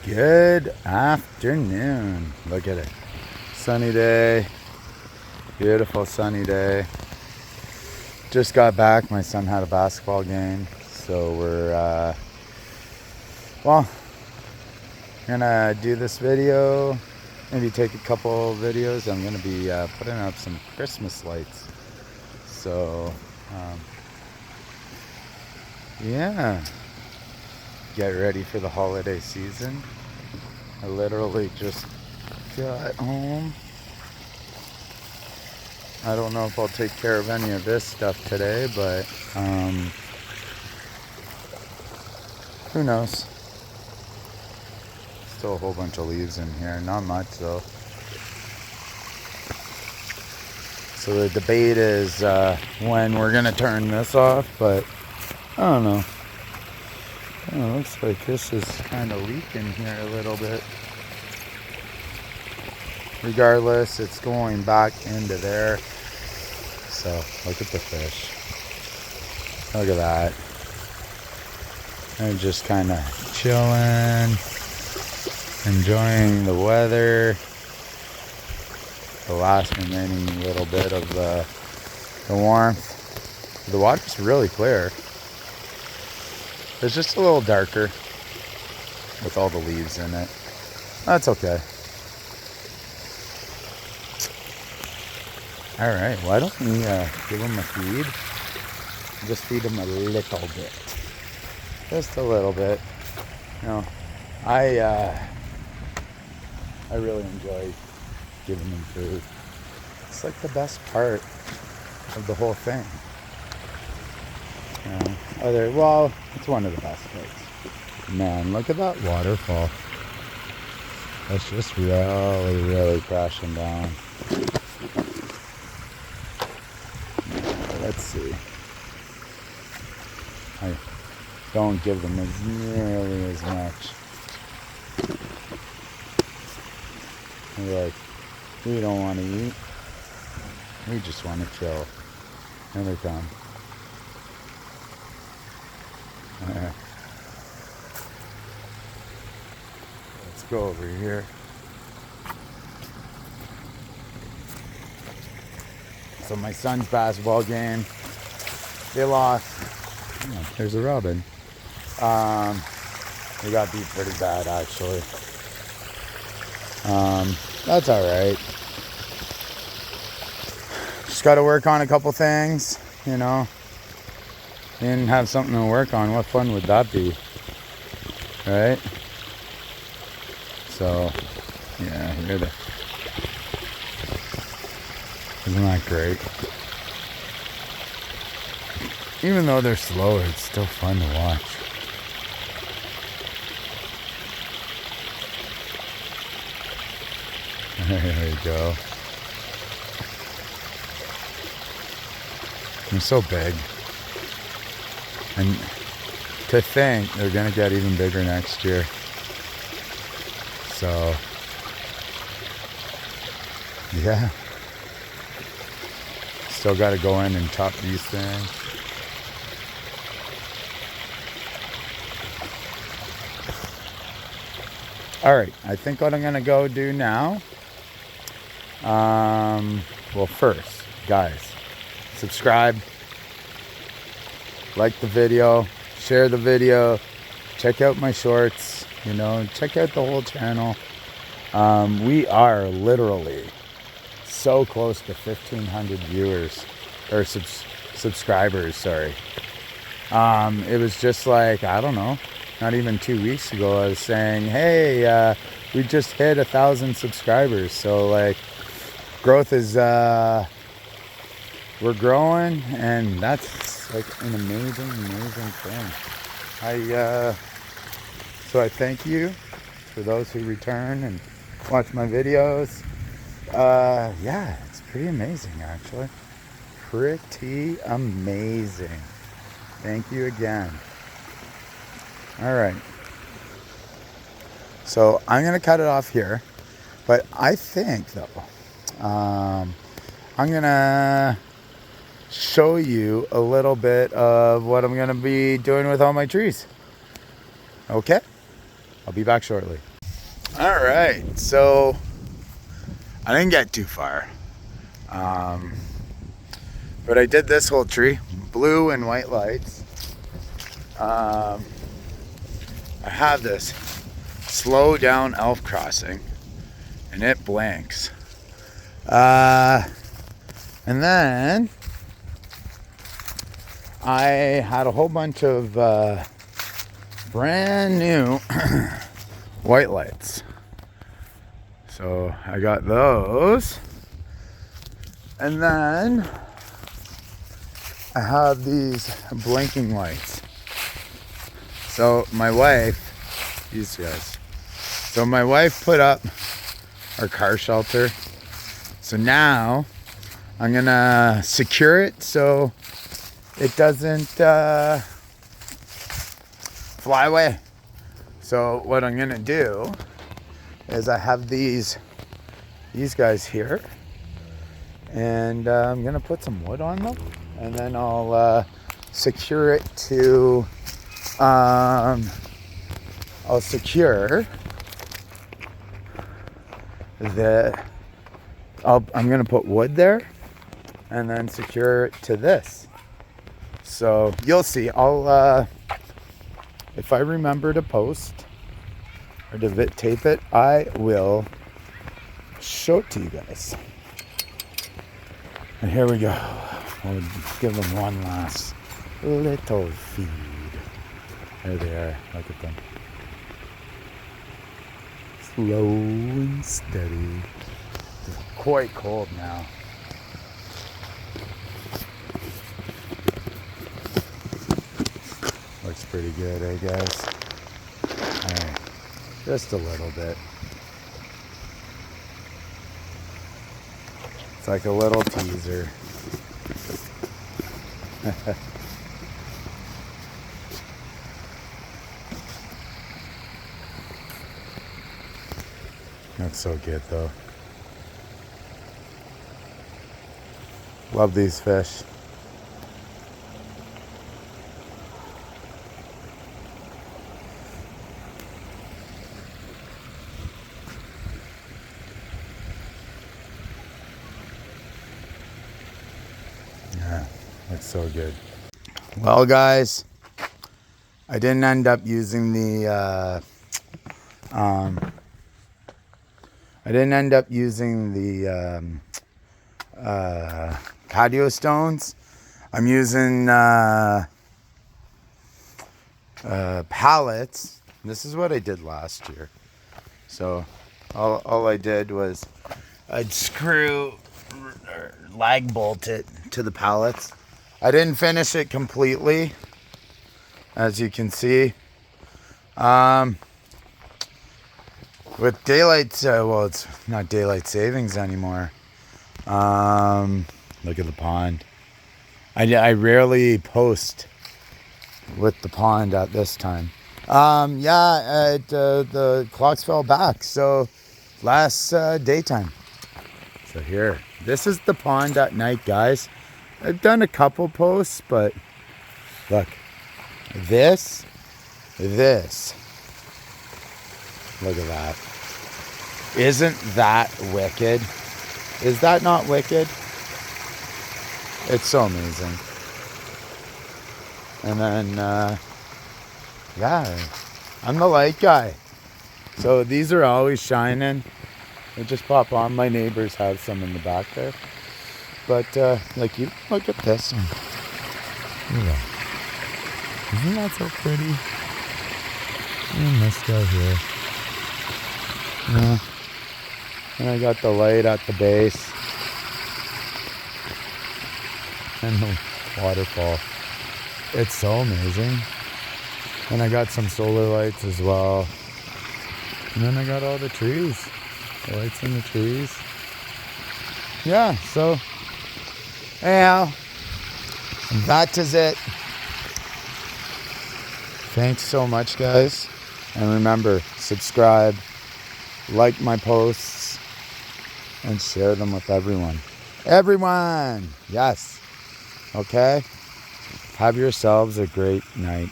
Good afternoon. Look at it. Sunny day. Beautiful sunny day. Just got back. My son had a basketball game. So we're, gonna do this video. Maybe take a couple videos. I'm gonna be putting up some Christmas lights. So, yeah. Get ready for the holiday season. I literally just got home. I don't know if I'll take care of any of this stuff today, but who knows? Still a whole bunch of leaves in here, not much though. So the debate is when we're gonna turn this off, but I don't know. Oh, looks like this is kind of leaking here a little bit. Regardless, it's going back into there. So, look at the fish. Look at that. They're just kind of chilling, enjoying the weather. The last remaining little bit of the warmth. The water's really clear. It's just a little darker with all the leaves in it. That's okay. All right, why don't we give them a feed? Just feed them a little bit. Just a little bit. You know, I really enjoy giving them food. It's like the best part of the whole thing. It's one of the best parts. Man, look at that waterfall. It's just really, really crashing down. Let's see. I don't give them nearly as much. They're like, we don't want to eat. We just want to chill. Here they come. Let's go over here. So my son's basketball game, they lost. Oh, there's a robin. They got beat pretty bad actually. That's all right. Just got to work on a couple things, you know. Didn't have something to work on. What fun would that be, right? So, yeah, isn't that great? Even though they're slower, it's still fun to watch. There you go. They're so big. And to think they're going to get even bigger next year. So, yeah. Still got to go in and chop these things. All right, I think what I'm going to go do now. First, guys, subscribe. Like the video, share the video, check out my shorts, check out the whole channel. We are literally so close to 1,500 viewers, or subscribers, sorry. It was just like, I don't know, not even 2 weeks ago, I was saying, hey, we just hit 1,000 subscribers. So like, growth is, we're growing, and that's like an amazing thing. So I thank you for those who return and watch my videos. Yeah, it's pretty amazing actually. Pretty amazing. Thank you again. All right. So I'm gonna cut it off here, but I think though, I'm gonna show you a little bit of what I'm going to be doing with all my trees. Okay? I'll be back shortly. All right, so I didn't get too far, but I did this whole tree, blue and white lights. I have this slow down elf crossing, and it blinks. And then I had a whole bunch of brand new white lights. So I got those. And then I have these blinking lights. So my wife, these guys. So my wife put up our car shelter. So now I'm gonna secure it so it doesn't fly away. So what I'm gonna do is I have these guys here, and I'm gonna put some wood on them, and then I'll secure it to I'm gonna put wood there and then secure it to this. So you'll see. I'll if I remember to post or to tape it, I will show it to you guys. And here we go. We'll give them one last little feed. There they are. Look at them. Slow and steady. They're quite cold now. Looks pretty good, eh, guys? Alright, just a little bit. It's like a little teaser. That's so good, though. Love these fish. Yeah, looks so good. Well, guys, I didn't end up using the patio stones. I'm using pallets. This is what I did last year. So all I did was I'd screw or lag bolt it to the pallets. I didn't finish it completely, as you can see. With daylight, well, it's not daylight savings anymore. Look at the pond. I rarely post with the pond at this time. The clocks fell back, so last daytime. So here, this is the pond at night, guys. I've done a couple posts, but look, this. Look at that. Isn't that wicked? Is that not wicked? It's so amazing. And then, yeah, I'm the light guy. So these are always shining. They just pop on. My neighbors have some in the back there. But, like, you look at this one. Look at that. Isn't that so pretty? And this guy here. Yeah. And I got the light at the base. And the waterfall. It's so amazing. And I got some solar lights as well. And then I got all the trees. The lights in the trees. Yeah, so anyhow, that is it. Thanks so much, guys. And remember, subscribe, like my posts, and share them with everyone. Everyone! Yes. Okay? Have yourselves a great night.